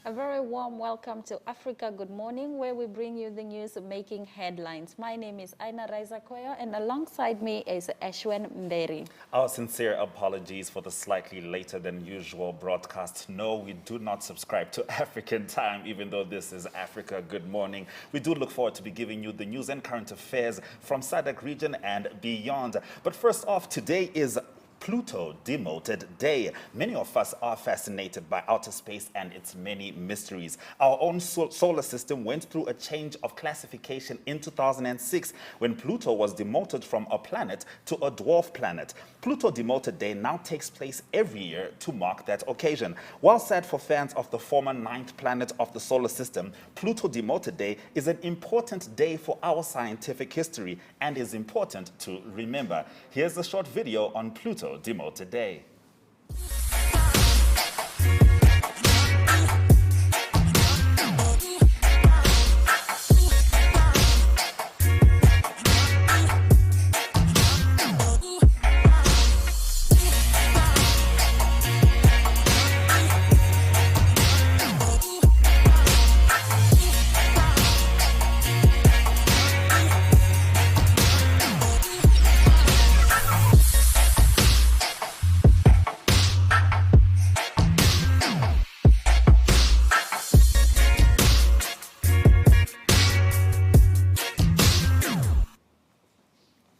A very warm welcome to Africa Good Morning, where we bring you the news making headlines. My name is Aina Raiza Koyo, and alongside me is Ashwin Mberi. Our sincere apologies for the slightly later than usual broadcast. No, we do not subscribe to African time, even though this is Africa Good Morning. We do look forward to be giving you the news and current affairs from SADC region and beyond. But first off, today is Pluto Demoted Day. Many of us are fascinated by outer space and its many mysteries. Our own solar system went through a change of classification in 2006 when Pluto was demoted from a planet to a dwarf planet. Pluto Demoted Day now takes place every year to mark that occasion. While sad for fans of the former ninth planet of the solar system, Pluto Demoted Day is an important day for our scientific history and is important to remember. Here's a short video on Pluto Demoted Day.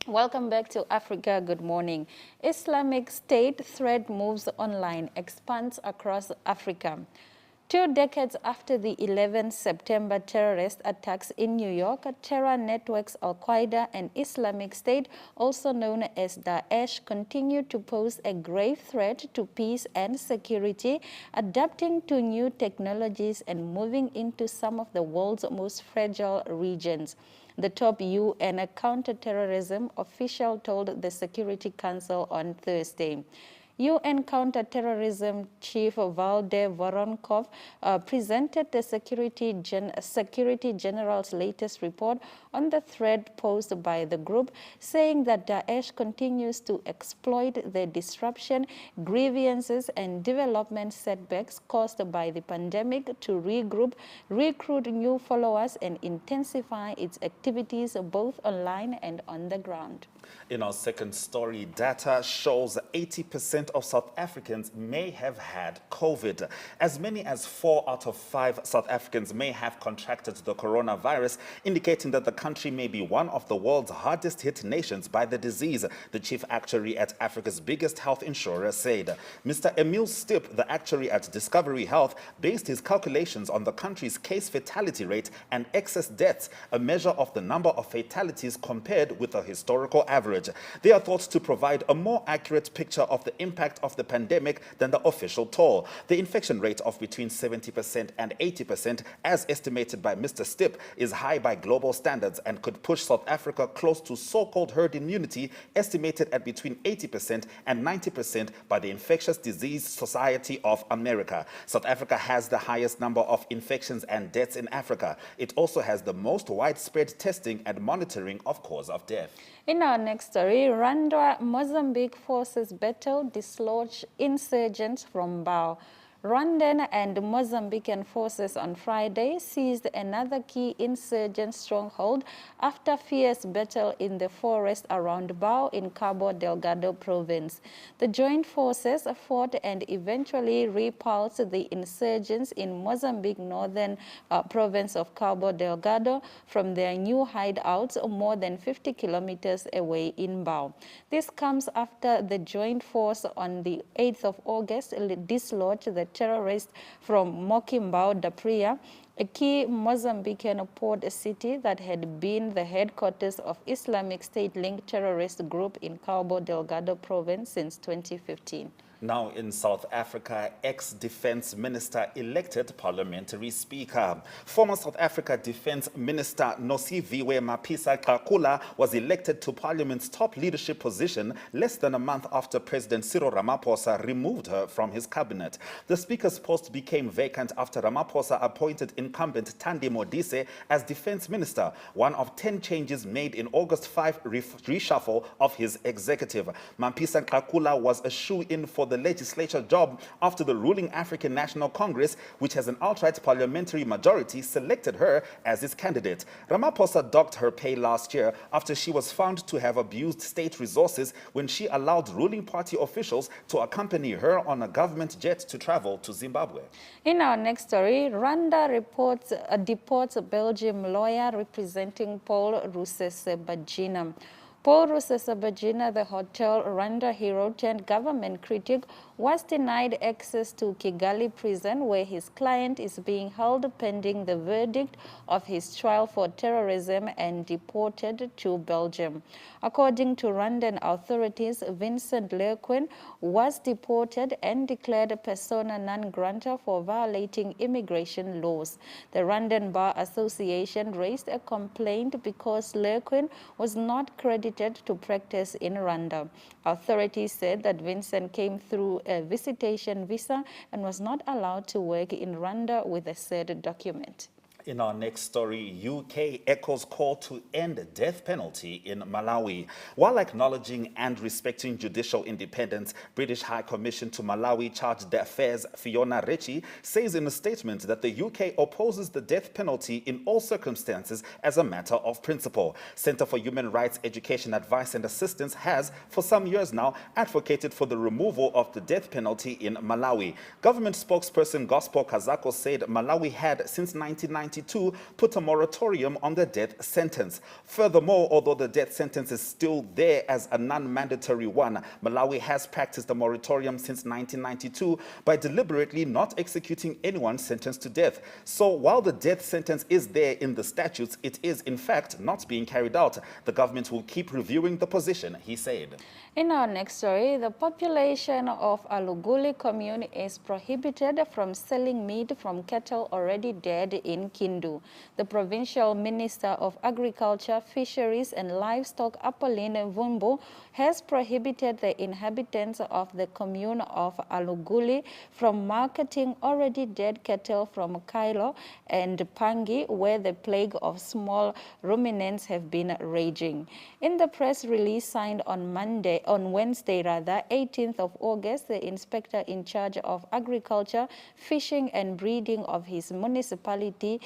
Welcome back to Africa Good Morning. Islamic State threat moves online, expands across Africa. 2 decades after the 11 September terrorist attacks in New York, terror networks Al-Qaeda and Islamic State, also known as Daesh, continue to pose a grave threat to peace and security, adapting to new technologies and moving into some of the world's most fragile regions. The top UN counterterrorism official told the Security Council on Thursday. UN counterterrorism chief Valde Voronkov presented the Security General's latest report on the threat posed by the group, saying that Daesh continues to exploit the disruption, grievances, and development setbacks caused by the pandemic to regroup, recruit new followers, and intensify its activities both online and on the ground. In our second story, data shows 80% of South Africans may have had COVID. As many as 4 out of 5 South Africans may have contracted the coronavirus, indicating that the country may be one of the world's hardest hit nations by the disease, the chief actuary at Africa's biggest health insurer said. Mr. Emil Stipp, the actuary at Discovery Health, based his calculations on the country's case fatality rate and excess deaths, a measure of the number of fatalities compared with a historical average. They are thought to provide a more accurate picture of the impact of the pandemic than the official toll. The infection rate of between 70% and 80%, as estimated by Mr. Stipp, is high by global standards and could push South Africa close to so-called herd immunity, estimated at between 80% and 90% by the Infectious Disease Society of America. South Africa has the highest number of infections and deaths in Africa. It also has the most widespread testing and monitoring of cause of death. In our next story, Mozambique forces battle dislodge insurgents from Bao. Rwandan and Mozambican forces on Friday seized another key insurgent stronghold after fierce battle in the forest around Bao in Cabo Delgado province. The joint forces fought and eventually repulsed the insurgents in Mozambique northern province of Cabo Delgado from their new hideouts more than 50 kilometers away in Bao. This comes after the joint force on the 8th of August dislodged the terrorists from Moquimbao da Praia, a key Mozambican port city that had been the headquarters of Islamic State-linked terrorist group in Cabo Delgado province since 2015. Now in South Africa, ex-defense minister elected parliamentary speaker. Former South Africa Defense Minister Nosiviwe Mapisa-Qakula was elected to Parliament's top leadership position less than a month after President Cyril Ramaphosa removed her from his cabinet. The speaker's post became vacant after Ramaphosa appointed incumbent Thandi Modise as defense minister, one of 10 changes made in August 5 reshuffle of his executive. Mapisa-Qakula was a shoe-in for for the legislature job after the ruling African National Congress, which has an outright parliamentary majority, selected her as its candidate. Ramaphosa docked her pay last year after she was found to have abused state resources when she allowed ruling party officials to accompany her on a government jet to travel to Zimbabwe. In our next story, Rwanda deports a Belgium lawyer representing Paul Rusesabagina. Paul Rusesabagina, the Hotel Rwanda hero turned government critic, was denied access to Kigali prison, where his client is being held pending the verdict of his trial for terrorism, and deported to Belgium. According to Rwandan authorities, Vincent Lequin was deported and declared persona non grata for violating immigration laws. The Rwandan Bar Association raised a complaint because Lequin was not credited to practice in Rwanda. Authorities said that Vincent came through a visitation visa and was not allowed to work in Rwanda with a said document. In our next story, UK echoes call to end death penalty in Malawi. While acknowledging and respecting judicial independence, British High Commission to Malawi Chargé d'Affaires Fiona Ritchie says in a statement that the UK opposes the death penalty in all circumstances as a matter of principle. Centre for Human Rights Education Advice and Assistance has, for some years now, advocated for the removal of the death penalty in Malawi. Government spokesperson Gospel Kazako said Malawi had, since 1992, put a moratorium on the death sentence. Furthermore, although the death sentence is still there as a non-mandatory one, Malawi has practiced a moratorium since 1992 by deliberately not executing anyone sentenced to death. So while the death sentence is there in the statutes, it is in fact not being carried out. The government will keep reviewing the position, he said. In our next story, the population of Aluguli commune is prohibited from selling meat from cattle already dead in Kindu. The provincial minister of Agriculture, Fisheries and Livestock, Apolline Vumbu, has prohibited the inhabitants of the commune of Aluguli from marketing already dead cattle from Kailo and Pangi, where the plague of small ruminants have been raging. In the press release signed on Wednesday, 18th of August, the inspector in charge of agriculture, fishing and breeding of his municipality,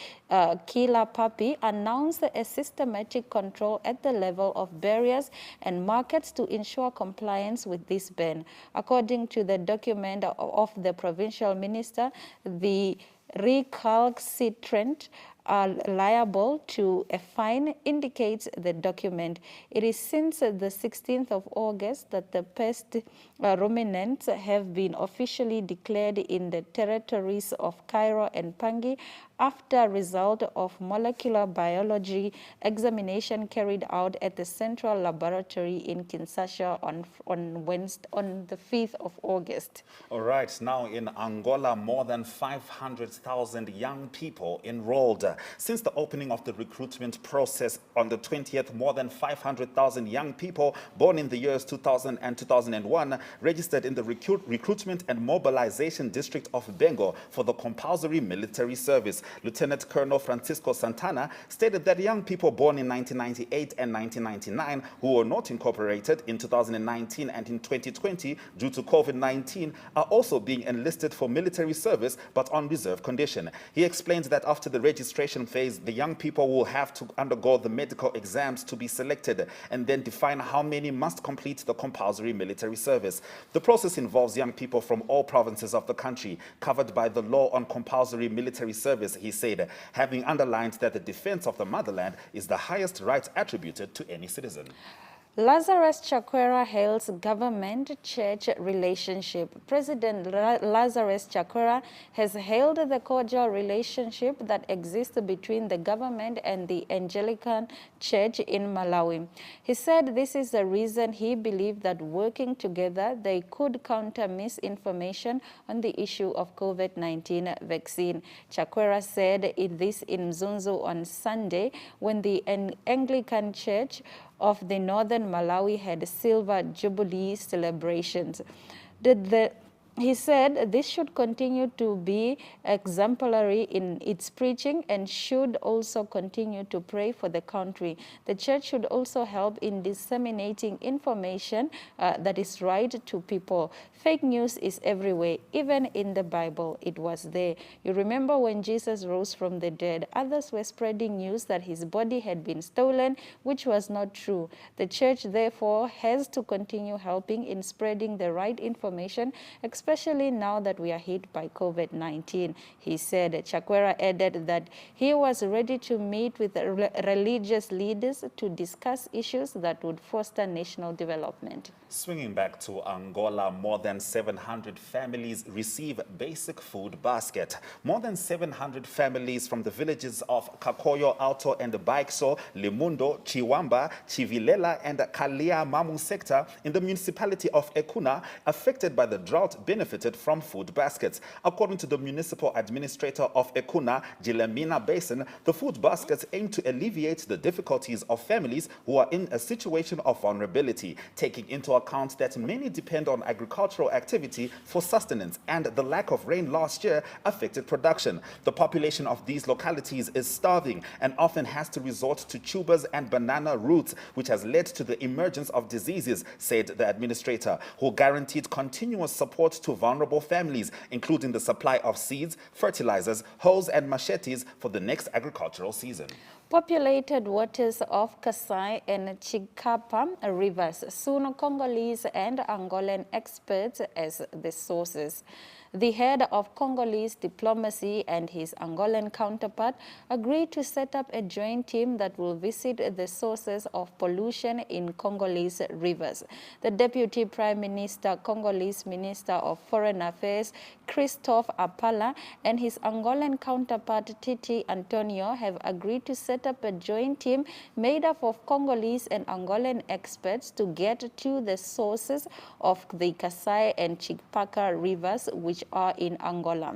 Kila Papi, announced a systematic control at the level of barriers and markets to ensure compliance with this ban. According to the document of the provincial minister, the recalcitrant are liable to a fine, indicates the document. It is since the 16th of August that the pest ruminants have been officially declared in the territories of Cairo and Pangi after result of molecular biology examination carried out at the Central Laboratory in Kinshasa on the 5th of August. All right, now in Angola, more than 500,000 young people enrolled. Since the opening of the recruitment process on the 20th, more than 500,000 young people born in the years 2000 and 2001 registered in the recruitment and mobilization district of Bengo for the compulsory military service. Lieutenant Colonel Francisco Santana stated that young people born in 1998 and 1999 who were not incorporated in 2019 and in 2020 due to COVID-19 are also being enlisted for military service, but on reserve condition. He explained that after the registration phase, the young people will have to undergo the medical exams to be selected and then define how many must complete the compulsory military service. The process involves young people from all provinces of the country covered by the law on compulsory military service, he said, having underlined that the defense of the motherland is the highest right attributed to any citizen. Lazarus Chakwera hails government-church relationship. President Lazarus Chakwera has hailed the cordial relationship that exists between the government and the Anglican Church in Malawi. He said this is the reason he believed that working together they could counter misinformation on the issue of COVID-19 vaccine. Chakwera said this in Mzunzu on Sunday when the Anglican Church of the Northern Malawi had Silver Jubilee celebrations. The He said this should continue to be exemplary in its preaching and should also continue to pray for the country. The church should also help in disseminating information that is right to people. Fake news is everywhere. Even in the Bible, it was there. You remember when Jesus rose from the dead, others were spreading news that his body had been stolen, which was not true. The church, therefore, has to continue helping in spreading the right information, especially now that we are hit by COVID-19. He said. Chakwera added that he was ready to meet with religious leaders to discuss issues that would foster national development. Swinging back to Angola, more than 700 families receive basic food basket. More than 700 families from the villages of Kakoyo, Alto, and Baixo, Limundo, Chiwamba, Chivilela, and Kalia Mamu sector in the municipality of Ekuna, affected by the drought, benefited from food baskets. According to the municipal administrator of Ekuna, Jilemina Basin, the food baskets aim to alleviate the difficulties of families who are in a situation of vulnerability, taking into account that many depend on agricultural activity for sustenance, and the lack of rain last year affected production. The population of these localities is starving and often has to resort to tubers and banana roots, which has led to the emergence of diseases, said the administrator, who guaranteed continuous support to vulnerable families, including the supply of seeds, fertilizers, hoes, and machetes for the next agricultural season. Populated waters of Kasai and Chikapa rivers, soon Congolese and Angolan experts as the sources. The head of Congolese diplomacy and his Angolan counterpart agreed to set up a joint team that will visit the sources of pollution in Congolese rivers. The Deputy Prime Minister, Congolese Minister of Foreign Affairs, Christophe Apala, and his Angolan counterpart, Titi Antonio, have agreed to set up a joint team made up of Congolese and Angolan experts to get to the sources of the Kasai and Chikapa rivers, which are in Angola.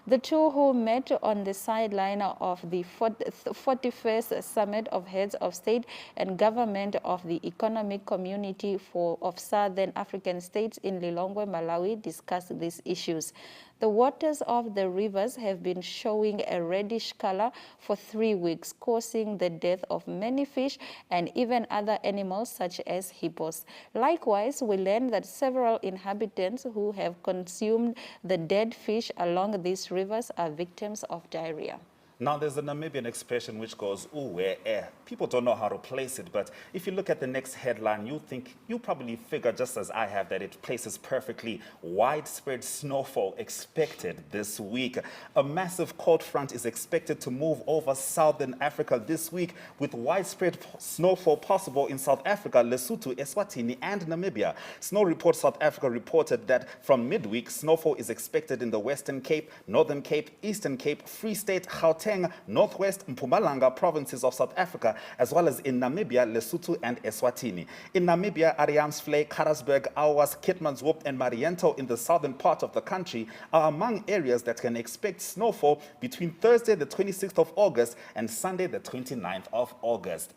The two, who met on the sideline of the 41st Summit of Heads of State and Government of the Economic Community of Southern African States in Lilongwe, Malawi, discussed these issues. The waters of the rivers have been showing a reddish color for 3 weeks, causing the death of many fish and even other animals such as hippos. Likewise, we learned that several inhabitants who have consumed the dead fish along these rivers are victims of diarrhea. Now, there's a Namibian expression which goes, ooh, eh. People don't know how to place it, but if you look at the next headline, you probably figure, just as I have, that it places perfectly. Widespread snowfall expected this week. A massive cold front is expected to move over southern Africa this week, with widespread snowfall possible in South Africa, Lesotho, Eswatini, and Namibia. Snow Report South Africa reported that from midweek, snowfall is expected in the Western Cape, Northern Cape, Eastern Cape, Free State, Gauteng, Northwest Mpumalanga provinces of South Africa, as well as in Namibia, Lesotho, and Eswatini. In Namibia, Ariamsvlei, Karasburg, Awas, Keetmanshoop, and Mariento in the southern part of the country are among areas that can expect snowfall between Thursday, the 26th of August, and Sunday, the 29th of August.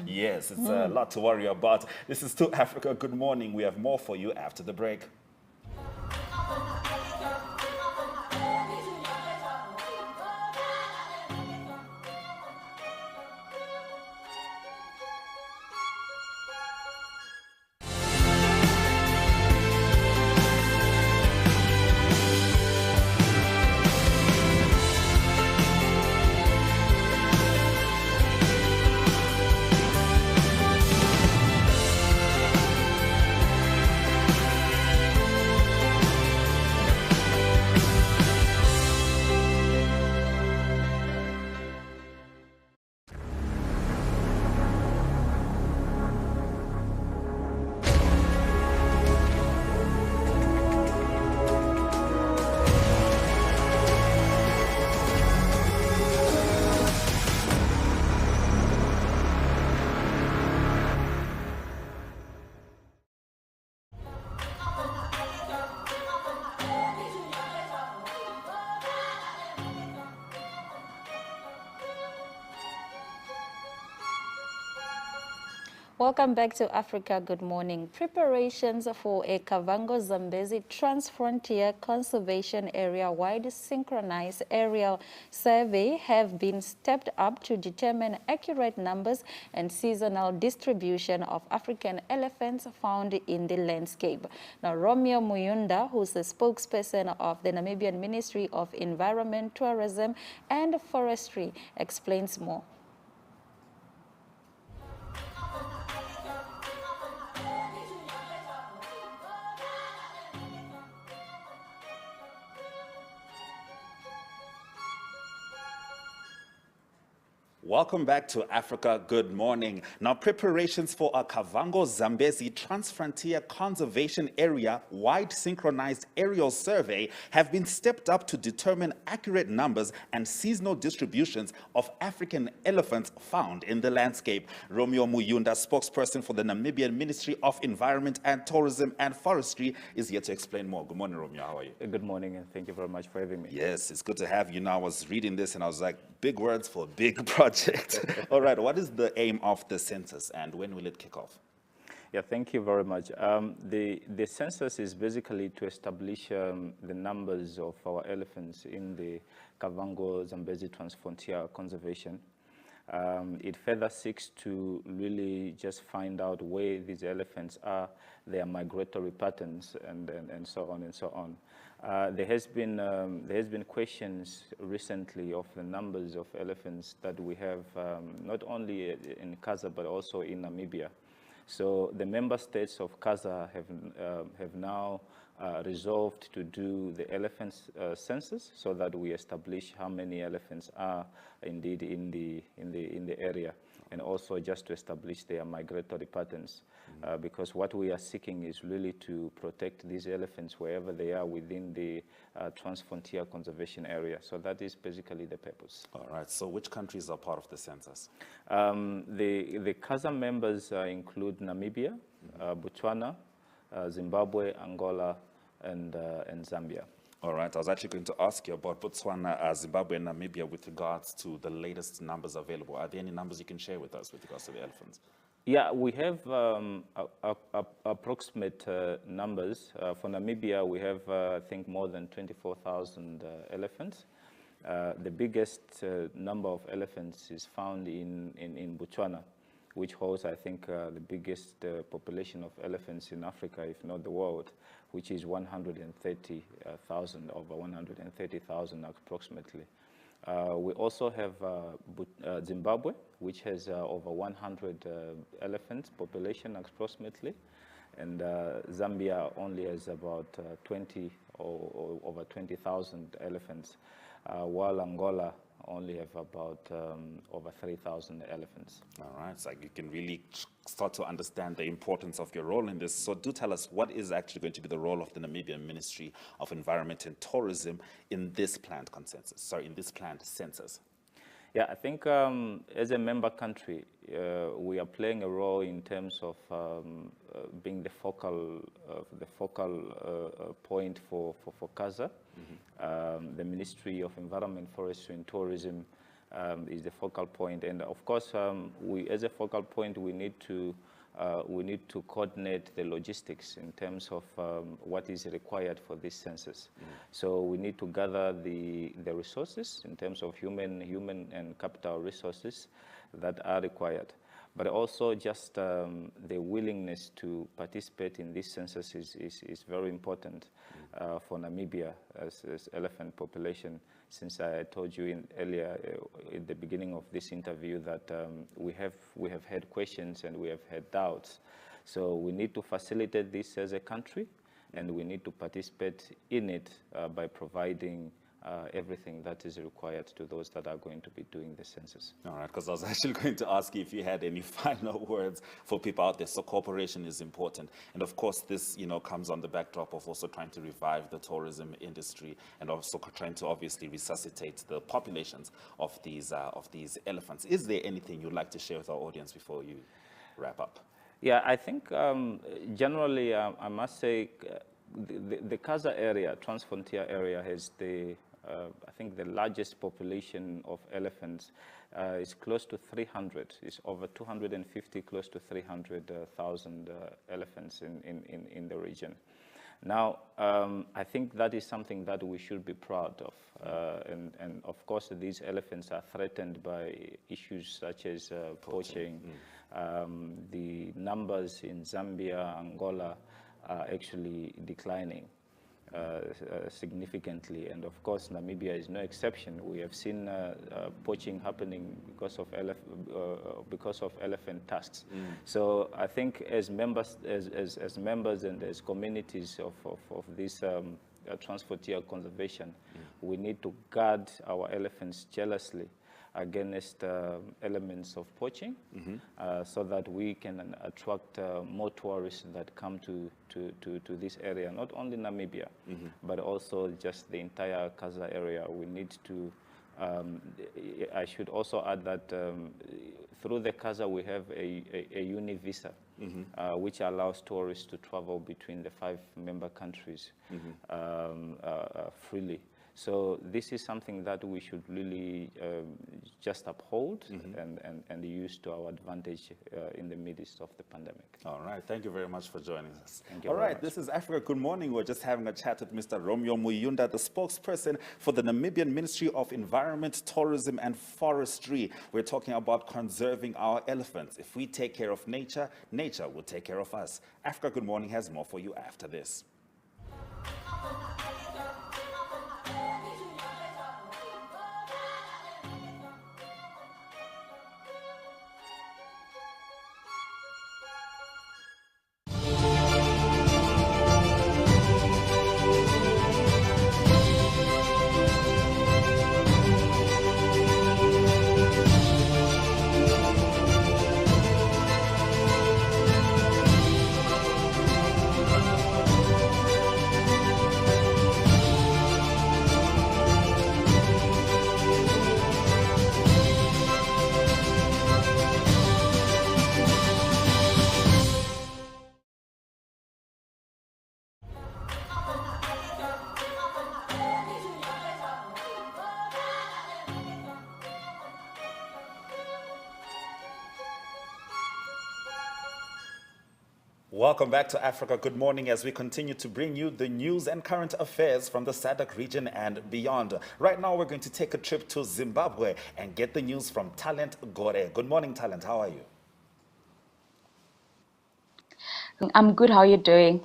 Yes, it's a lot to worry about. This is 2 Africa. Good morning. We have more for you after the break. Welcome back to Africa. Good morning. Preparations for a Kavango-Zambezi Transfrontier Conservation Area-wide synchronized aerial survey have been stepped up to determine accurate numbers and seasonal distribution of African elephants found in the landscape. Now, Romeo Muyunda, who's the spokesperson of the Namibian Ministry of Environment, Tourism and Forestry, explains more. Welcome back to Africa. Good morning. Now, preparations for a Kavango-Zambezi Transfrontier Conservation Area-wide synchronized aerial survey have been stepped up to determine accurate numbers and seasonal distributions of African elephants found in the landscape. Romeo Muyunda, spokesperson for the Namibian Ministry of Environment and Tourism and Forestry, is here to explain more. Good morning, Romeo. How are you? Good morning, and thank you very much for having me. Yes, it's good to have you. Now, I was reading this and I was like, big words for a big project. All right, what is the aim of the census and when will it kick off? Yeah, thank you very much. The census is basically to establish the numbers of our elephants in the Kavango-Zambezi Transfrontier Conservation. It further seeks to really just find out where these elephants are, their migratory patterns, and so on and so on. There has been questions recently of the numbers of elephants that we have, not only in Kaza but also in Namibia. So the member states of Kaza have now resolved to do the elephant census so that we establish how many elephants are indeed in the area, and also just to establish their migratory patterns. Because what we are seeking is really to protect these elephants wherever they are within the Transfrontier Conservation Area. So that is basically the purpose. All right, so which countries are part of the census? The CASA members include Namibia, Botswana, Zimbabwe, Angola, and Zambia. All right, I was actually going to ask you about Botswana, Zimbabwe, and Namibia with regards to the latest numbers available. Are there any numbers you can share with us with regards to the elephants? Yeah, we have approximate numbers. For Namibia, we have, I think, more than 24,000 elephants. The biggest number of elephants is found in Botswana, which holds, I think, the biggest population of elephants in Africa, if not the world, which is 130,000, over 130,000 approximately. We also have Zimbabwe, which has over 100 elephants population approximately, and Zambia only has about 20 or over 20,000 elephants, while Angola only have about over 3,000 elephants. All right, so you can really start to understand the importance of your role in this. So do tell us, what is actually going to be the role of the Namibian Ministry of Environment and Tourism in this planned census? Yeah, I think as a member country, we are playing a role in terms of being the focal point for CASA. The Ministry of Environment, Forestry and Tourism is the focal point, and of course, we as a focal point we need to coordinate the logistics in terms of what is required for this census. So we need to gather the resources in terms of human and capital resources that are required. But also just the willingness to participate in this census is very important for Namibia as elephant population. Since I told you earlier at the beginning of this interview that we have had questions and we have had doubts. So we need to facilitate this as a country, and we need to participate in it by providing everything that is required to those that are going to be doing the census. All right, because I was actually going to ask you if you had any final words for people out there. So cooperation is important. And of course, this comes on the backdrop of also trying to revive the tourism industry and also trying to obviously resuscitate the populations of these elephants. Is there anything you'd like to share with our audience before you wrap up? Yeah, I think generally I must say the Kaza area, Transfrontier area, has the I think the largest population of elephants is close to 300. It's over 250, close to 300,000 elephants in the region. Now, I think that is something that we should be proud of. And of course, these elephants are threatened by issues such as poaching. The numbers in Zambia, Angola are actually declining significantly. And of course, Namibia is no exception. We have seen poaching happening because of elephant tusks. So I think as members, as members and as communities of this transfrontier conservation, we need to guard our elephants jealously against elements of poaching, so that we can attract more tourists that come to this area, not only Namibia, but also just the entire Kaza area. We need to, I should also add that through the Kaza we have a uni visa, which allows tourists to travel between the 5 member countries freely. So this is something that we should really just uphold and use to our advantage in the midst of the pandemic. All right, thank you very much for joining us. Thank you All very right, much. this is Africa Good Morning. We're just having a chat with Mr. Romeo Muyunda, the spokesperson for the Namibian Ministry of Environment, Tourism and Forestry. We're talking about conserving our elephants. If we take care of nature, nature will take care of us. Africa Good Morning has more for you after this. Welcome back to Africa Good Morning as we continue to bring you the news and current affairs from the SADC region and beyond. Right now, we're going to take a trip to Zimbabwe and get the news from Talent Gore. Good morning, Talent. How are you? I'm good. How are you doing?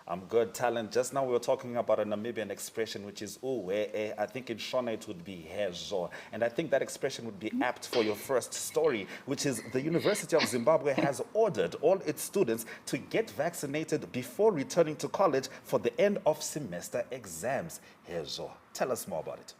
I'm good, Talent. Just now we were talking about a Namibian expression, which is uwe. I think in Shona it would be hezo. And I think that expression would be apt for your first story, which is the University of Zimbabwe has ordered all its students to get vaccinated before returning to college for the end of semester exams. Hezo. Tell us more about it.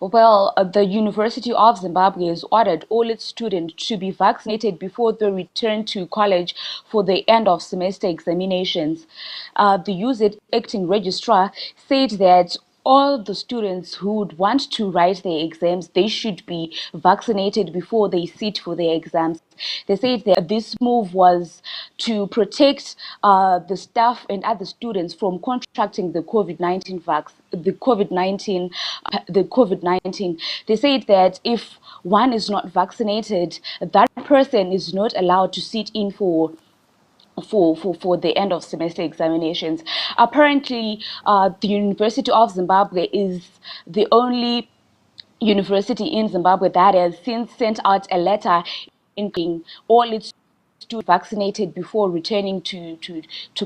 Well, the University of Zimbabwe has ordered all its students to be vaccinated before they return to college for the end of semester examinations. The UZ acting registrar said that all the students who would want to write their exams, they should be vaccinated before they sit for their exams. They said that this move was to protect the staff and other students from contracting the COVID-19 the COVID-19. They said that if one is not vaccinated, that person is not allowed to sit in for the end of semester examinations. Apparently, the University of Zimbabwe is the only university in Zimbabwe that has since sent out a letter in all its students vaccinated before returning to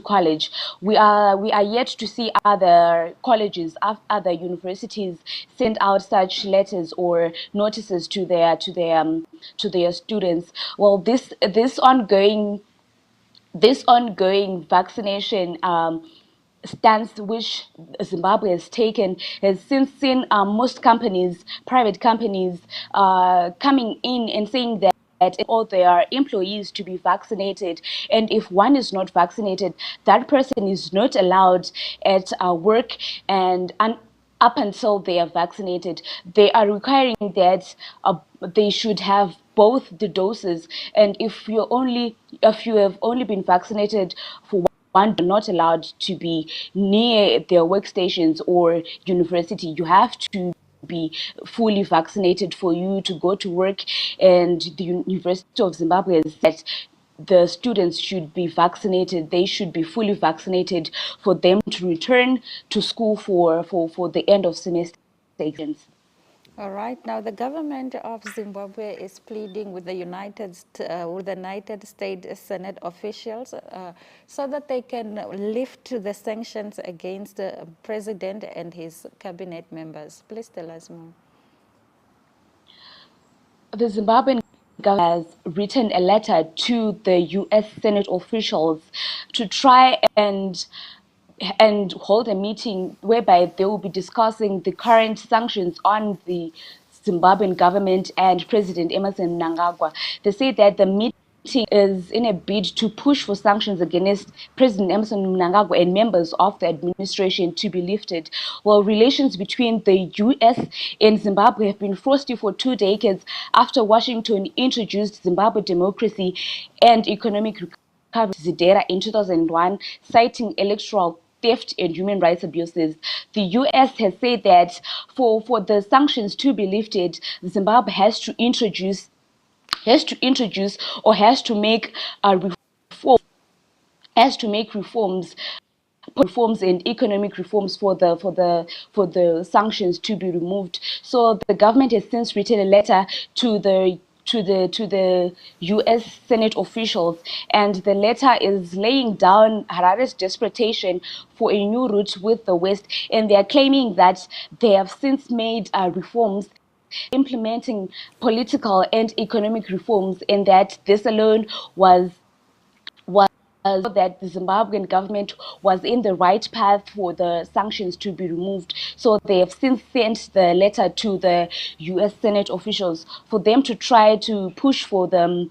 college. We are yet to see other colleges, other universities send out such letters or notices to their students. Well, this ongoing vaccination stance which Zimbabwe has taken has since seen most companies, private companies, coming in and saying that all their employees to be vaccinated, and if one is not vaccinated, that person is not allowed at work, and up until they are vaccinated. They are requiring that they should have both the doses, and if you have only been vaccinated for one, not allowed to be near their workstations or university. You have to be fully vaccinated for you to go to work, and the University of Zimbabwe has said the students should be vaccinated. They should be fully vaccinated for them to return to school for the end of semester exams. All right. Now, the government of Zimbabwe is pleading with the United States Senate officials so that they can lift the sanctions against the president and his cabinet members. Please tell us more. The Zimbabwean government has written a letter to the U.S. Senate officials to try and hold a meeting whereby they will be discussing the current sanctions on the Zimbabwean government and President Emerson Mnangagwa. They say that the meeting is in a bid to push for sanctions against President Emerson Mnangagwa and members of the administration to be lifted. Well, relations between the U.S. and Zimbabwe have been frosty for 2 decades after Washington introduced Zimbabwe democracy and economic recovery ZIDERA in 2001, citing electoral theft and human rights abuses. The U.S. has said that for the sanctions to be lifted, Zimbabwe has to introduce or has to make reforms and economic reforms for the sanctions to be removed. So the government has since written a letter to the U.S. Senate officials, and the letter is laying down Harare's desperation for a new route with the West, and they are claiming that they have since made reforms implementing political and economic reforms, and that this alone was that the Zimbabwean government was in the right path for the sanctions to be removed. So they have since sent the letter to the U.S. Senate officials for them to try to push for the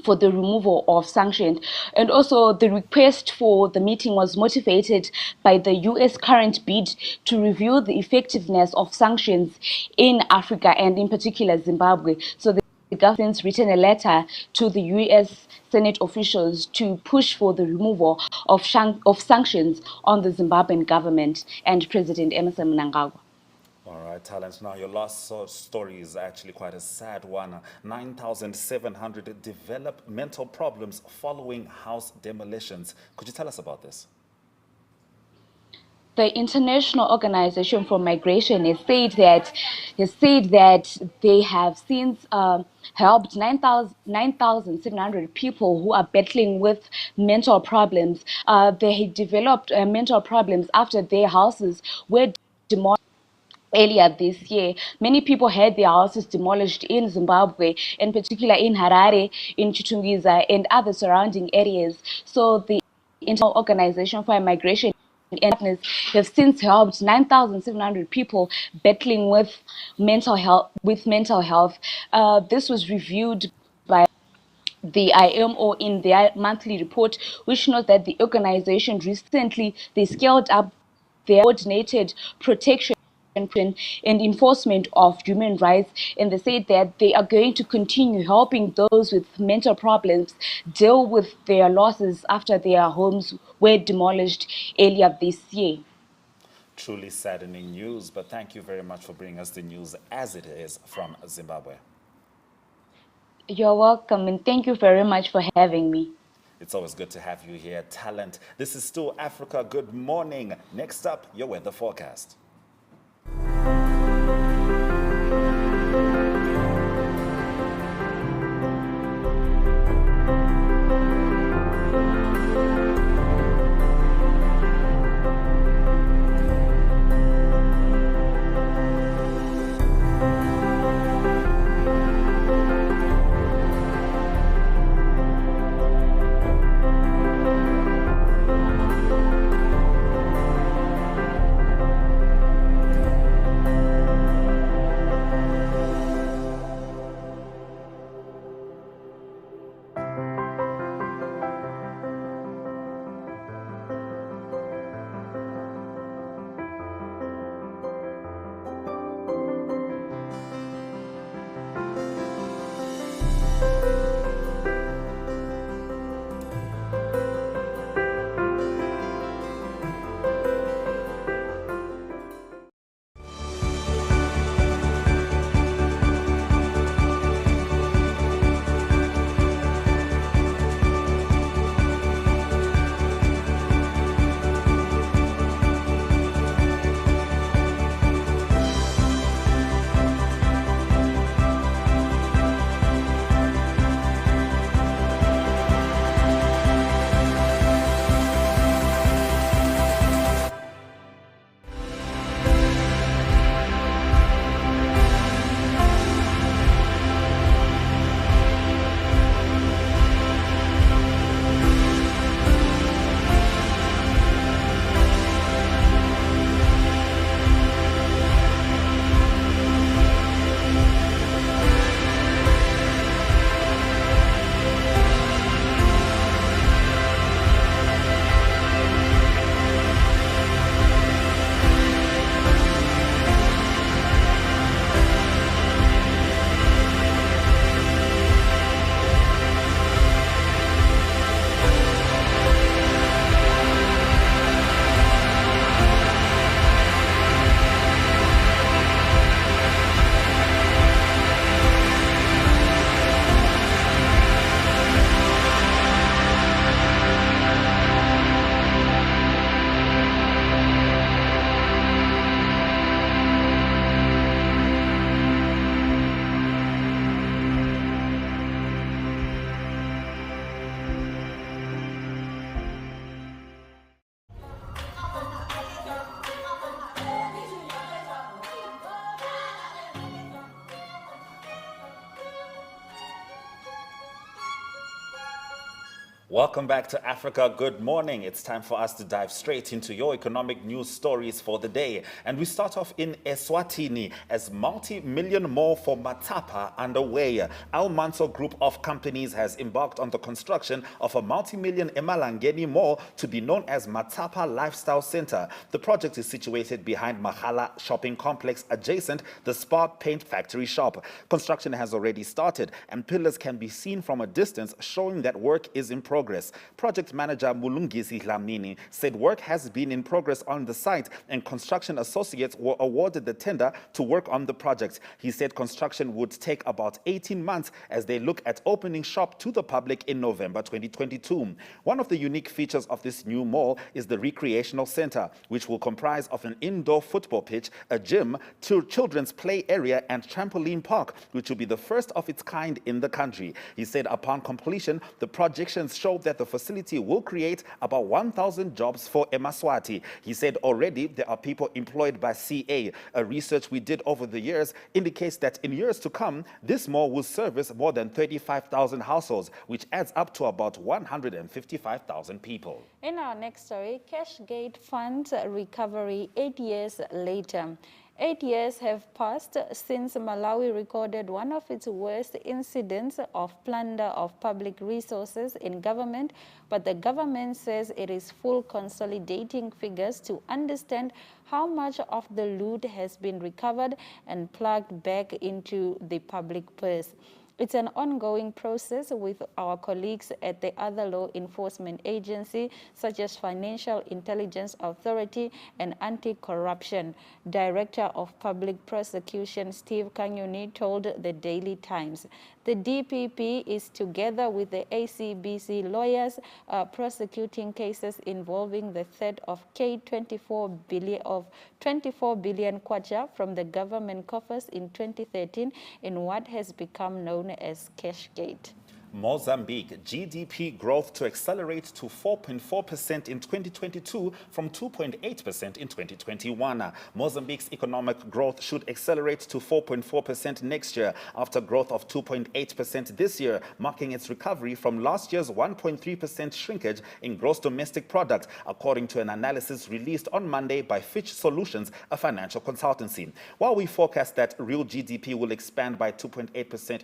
removal of sanctions. And also the request for the meeting was motivated by the U.S. current bid to review the effectiveness of sanctions in Africa and in particular Zimbabwe. So the government has written a letter to the U.S. Senate officials to push for the removal of sanctions on the Zimbabwean government and President Emerson Mnangagwa. All right, Talent. Now, your last story is actually quite a sad one. 9,700 develop mental problems following house demolitions. Could you tell us about this? The International Organization for Migration has said that they have since helped 9,700 people who are battling with mental problems. They developed mental problems after their houses were demolished earlier this year. Many people had their houses demolished in Zimbabwe, in particular in Harare, in Chitungiza, and other surrounding areas. So the International Organization for Migration and partners have since helped 9,700 people battling with mental health. This was reviewed by the IMO in their monthly report, which notes that the organization recently scaled up their coordinated protection and enforcement of human rights, and they said that they are going to continue helping those with mental problems deal with their losses after their homes were demolished earlier this year. Truly saddening news, but thank you very much for bringing us the news as it is from Zimbabwe. You're welcome, and thank you very much for having me. It's always good to have you here, Talent. This is still Africa. Good morning. Next up, your weather forecast. Welcome back to Africa. Good morning. It's time for us to dive straight into your economic news stories for the day. And we start off in Eswatini as multi-million mall for Matapa underway. Al Manso Group of companies has embarked on the construction of a multi-million Emalangeni mall to be known as Matapa Lifestyle Center. The project is situated behind Mahala Shopping Complex adjacent the Spa Paint Factory shop. Construction has already started and pillars can be seen from a distance showing that work is in progress. Project manager Mulungisi Lamini said work has been in progress on the site and construction associates were awarded the tender to work on the project. He said construction would take about 18 months as they look at opening shop to the public in November 2022. One of the unique features of this new mall is the recreational center, which will comprise of an indoor football pitch, a gym, children's play area and trampoline park, which will be the first of its kind in the country. He said upon completion, the projections show that the facility will create about 1,000 jobs for Emaswati. He said already there are people employed by CA. A research we did over the years indicates that in years to come, this mall will service more than 35,000 households, which adds up to about 155,000 people. In our next story, Cashgate funds recovery 8 years later. 8 years have passed since Malawi recorded one of its worst incidents of plunder of public resources in government, but the government says it is full consolidating figures to understand how much of the loot has been recovered and plugged back into the public purse. It's an ongoing process with our colleagues at the other law enforcement agency, such as Financial Intelligence Authority and Anti-Corruption. Director of Public Prosecution Steve Kanyoni told the Daily Times. The DPP is together with the ACBC lawyers prosecuting cases involving the theft of 24 billion kwacha from the government coffers in 2013 in what has become known as Cashgate. Mozambique GDP growth to accelerate to 4.4% in 2022 from 2.8% in 2021. Mozambique's economic growth should accelerate to 4.4% next year after growth of 2.8% this year, marking its recovery from last year's 1.3% shrinkage in gross domestic product, according to an analysis released on Monday by Fitch Solutions, a financial consultancy. While we forecast that real GDP will expand by 2.8%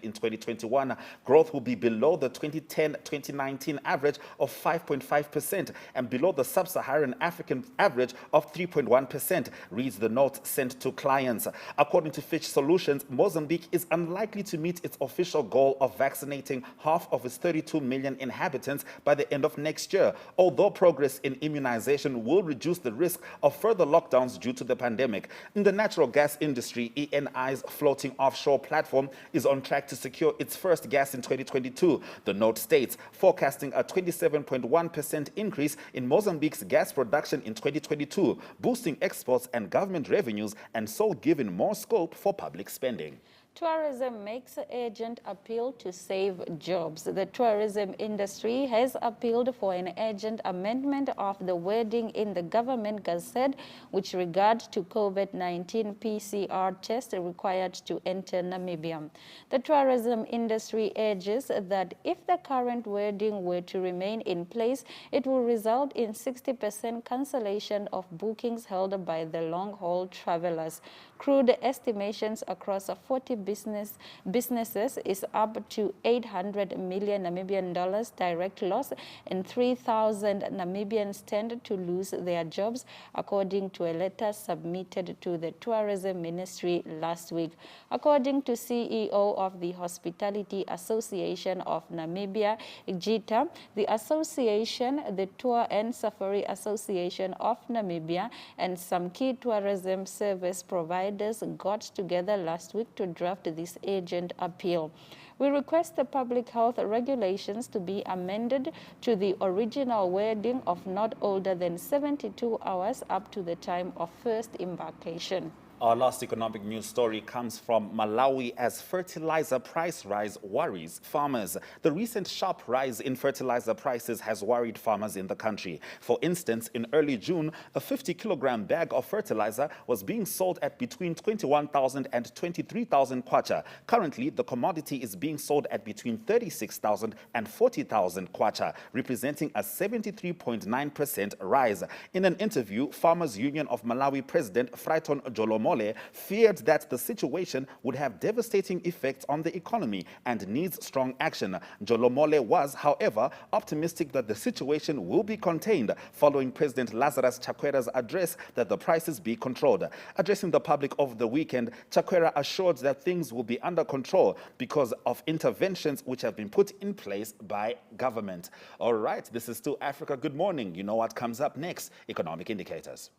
in 2021, growth will be below the 2010-2019 average of 5.5% and below the sub-Saharan African average of 3.1%, reads the note sent to clients. According to Fitch Solutions, Mozambique is unlikely to meet its official goal of vaccinating half of its 32 million inhabitants by the end of next year, although progress in immunization will reduce the risk of further lockdowns due to the pandemic. In the natural gas industry, ENI's floating offshore platform is on track to secure its first gas in 2022. The note states, forecasting a 27.1% increase in Mozambique's gas production in 2022, boosting exports and government revenues and so giving more scope for public spending. Tourism makes urgent appeal to save jobs. The tourism industry has appealed for an urgent amendment of the wording in the government gazette with regard to COVID-19 PCR test required to enter Namibia. The tourism industry urges that if the current wording were to remain in place, it will result in 60% cancellation of bookings held by the long-haul travelers. Crude estimations across 40 businesses is up to 800 million Namibian dollars direct loss and 3,000 Namibians stand to lose their jobs, according to a letter submitted to the Tourism Ministry last week. According to CEO of the Hospitality Association of Namibia, Igita, the association, the Tour and Safari Association of Namibia, and some key tourism service providers got together last week to draft this urgent appeal. We request the public health regulations to be amended to the original wording of not older than 72 hours up to the time of first embarkation. Our last economic news story comes from Malawi as fertilizer price rise worries farmers. The recent sharp rise in fertilizer prices has worried farmers in the country. For instance, in early June, a 50-kilogram bag of fertilizer was being sold at between 21,000 and 23,000 kwacha. Currently, the commodity is being sold at between 36,000 and 40,000 kwacha, representing a 73.9% rise. In an interview, Farmers Union of Malawi President Frighton Jolomole feared that the situation would have devastating effects on the economy and needs strong action. Jolomole was, however, optimistic that the situation will be contained following President Lazarus Chakwera's address that the prices be controlled. Addressing the public over the weekend, Chakwera assured that things will be under control because of interventions which have been put in place by government. All right, this is still Africa Good Morning. You know what comes up next? Economic indicators.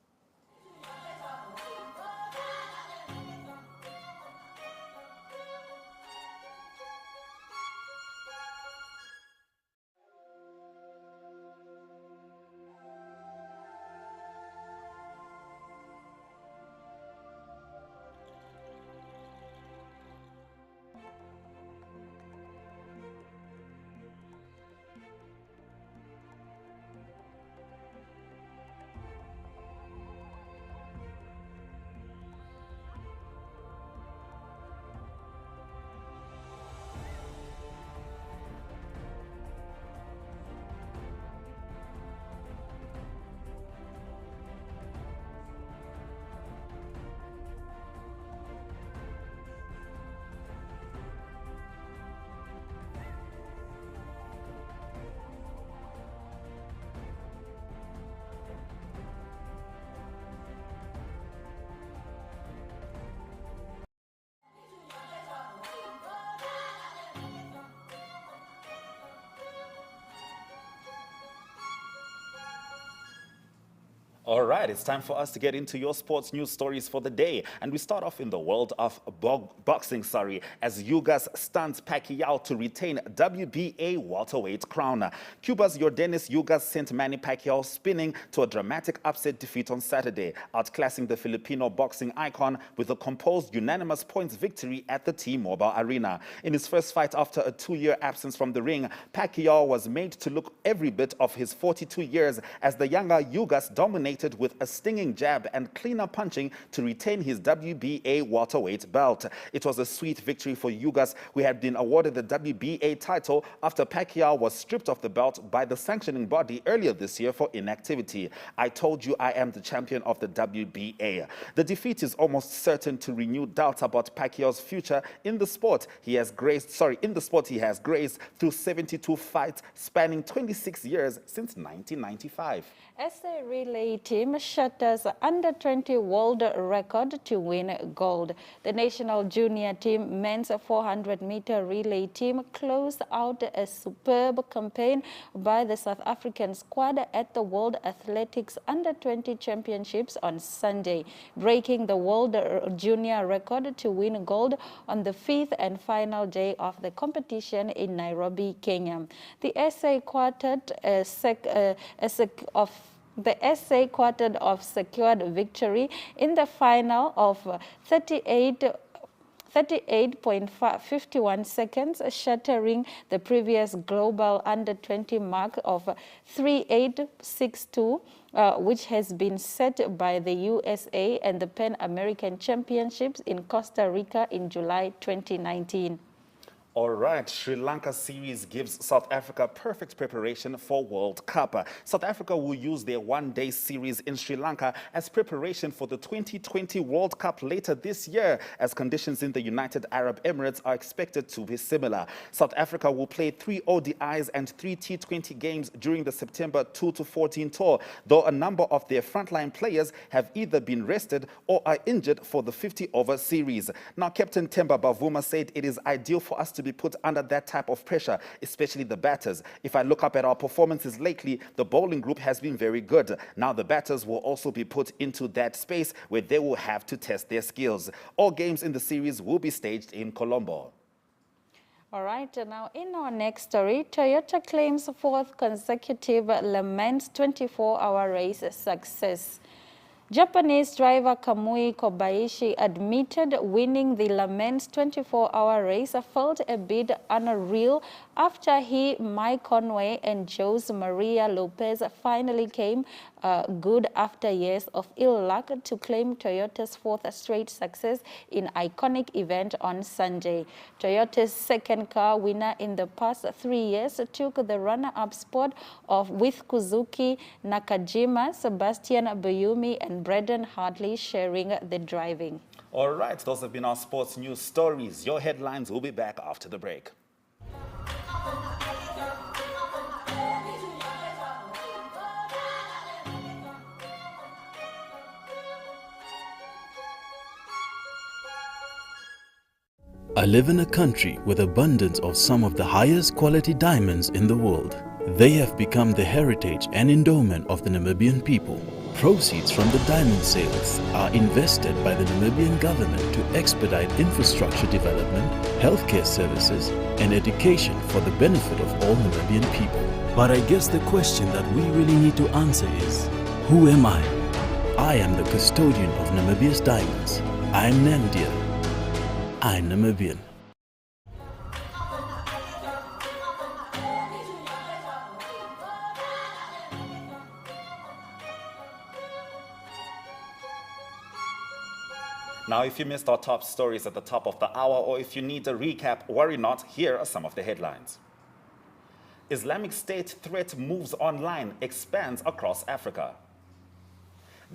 All right, it's time for us to get into your sports news stories for the day. And we start off in the world of boxing, as Ugas stuns Pacquiao to retain WBA welterweight crown. Cuba's Yordenis Ugas sent Manny Pacquiao spinning to a dramatic upset defeat on Saturday, outclassing the Filipino boxing icon with a composed unanimous points victory at the T-Mobile Arena. In his first fight after a 2-year absence from the ring, Pacquiao was made to look every bit of his 42 years as the younger Ugas dominated with a stinging jab and cleaner punching to retain his WBA welterweight belt. It was a sweet victory for Ugas, who had been awarded the WBA title after Pacquiao was stripped of the belt by the sanctioning body earlier this year for inactivity. I told you I am the champion of the WBA. The defeat is almost certain to renew doubts about Pacquiao's future in the sport. He has graced through 72 fights spanning 26 years since 1995. SA relay team shatters under-20 world record to win gold. The national junior team men's 400-meter relay team closed out a superb campaign by the South African squad at the World Athletics Under-20 Championships on Sunday, breaking the world junior record to win gold on the 5th and final day of the competition in Nairobi, Kenya. The SA quartet of secured victory in the final of 38.51 seconds, shattering the previous global under-20 mark of 38.62, which has been set by the USA and the Pan American Championships in Costa Rica in July 2019. All right, Sri Lanka Series gives South Africa perfect preparation for World Cup. South Africa will use their one-day series in Sri Lanka as preparation for the 2020 World Cup later this year, as conditions in the United Arab Emirates are expected to be similar. South Africa will play 3 ODIs and 3 T20 games during the September 2-14 tour, though a number of their frontline players have either been rested or are injured for the 50-over series. Now, Captain Themba Bavuma said it is ideal for us to be put under that type of pressure, especially the batters. If I look up at our performances lately, the bowling group has been very good. Now the batters will also be put into that space where they will have to test their skills. All games in the series will be staged in Colombo. All right, now in our next story, Toyota claims 4th consecutive Le Mans 24-hour race success. Japanese driver Kamui Kobayashi admitted winning the Le Mans 24-hour race felt a bit unreal after he, Mike Conway, and Jose Maria Lopez finally came good after years of ill luck to claim Toyota's fourth straight success in iconic event on Sunday. Toyota's second car winner in the past 3 years took the runner-up spot with Kuzuki Nakajima, Sebastian Buyumi, and Braden Hartley sharing the driving. All right, those have been our sports news stories. Your headlines will be back after the break. I live in a country with abundance of some of the highest quality diamonds in the world. They have become the heritage and endowment of the Namibian people. Proceeds from the diamond sales are invested by the Namibian government to expedite infrastructure development, healthcare services, and education for the benefit of all Namibian people. But I guess the question that we really need to answer is, who am I? I am the custodian of Namibia's diamonds. I am Namdia. I'm Namibian. Now, if you missed our top stories at the top of the hour, or if you need a recap, worry not, here are some of the headlines. Islamic State threat moves online, expands across Africa.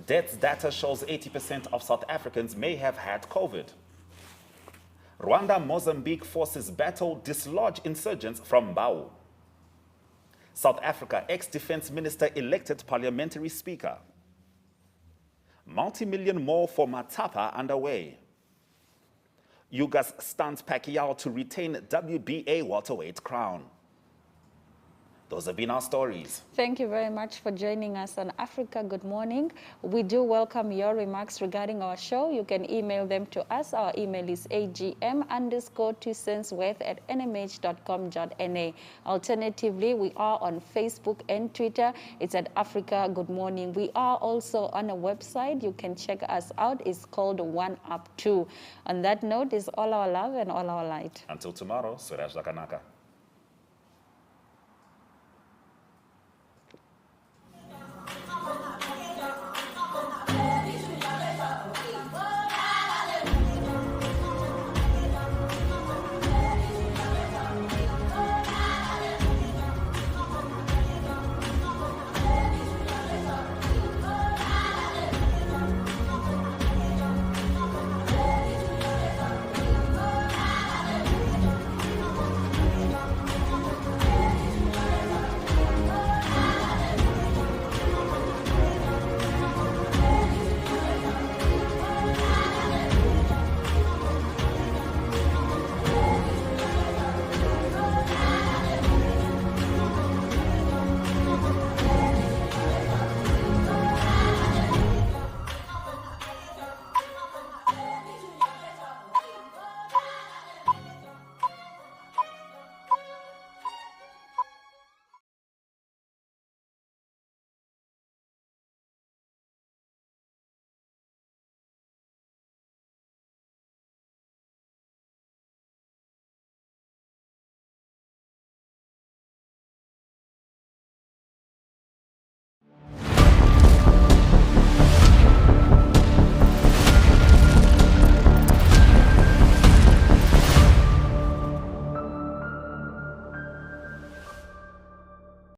Deaths data shows 80% of South Africans may have had COVID. Rwanda, Mozambique forces battle dislodge insurgents from Bau. South Africa, ex-defense minister elected parliamentary speaker. Multi-million more for Matapa underway. Ugas stuns Pacquiao to retain WBA welterweight crown. Those have been our stories. Thank you very much for joining us on Africa Good Morning. We do welcome your remarks regarding our show. You can email them to us. Our email is agm_2cents@nmh.com.na. Alternatively, we are on Facebook and Twitter. It's at Africa Good Morning. We are also on a website. You can check us out. It's called One Up 2. On that note, is all our love and all our light. Until tomorrow, Suraj Lakanaka.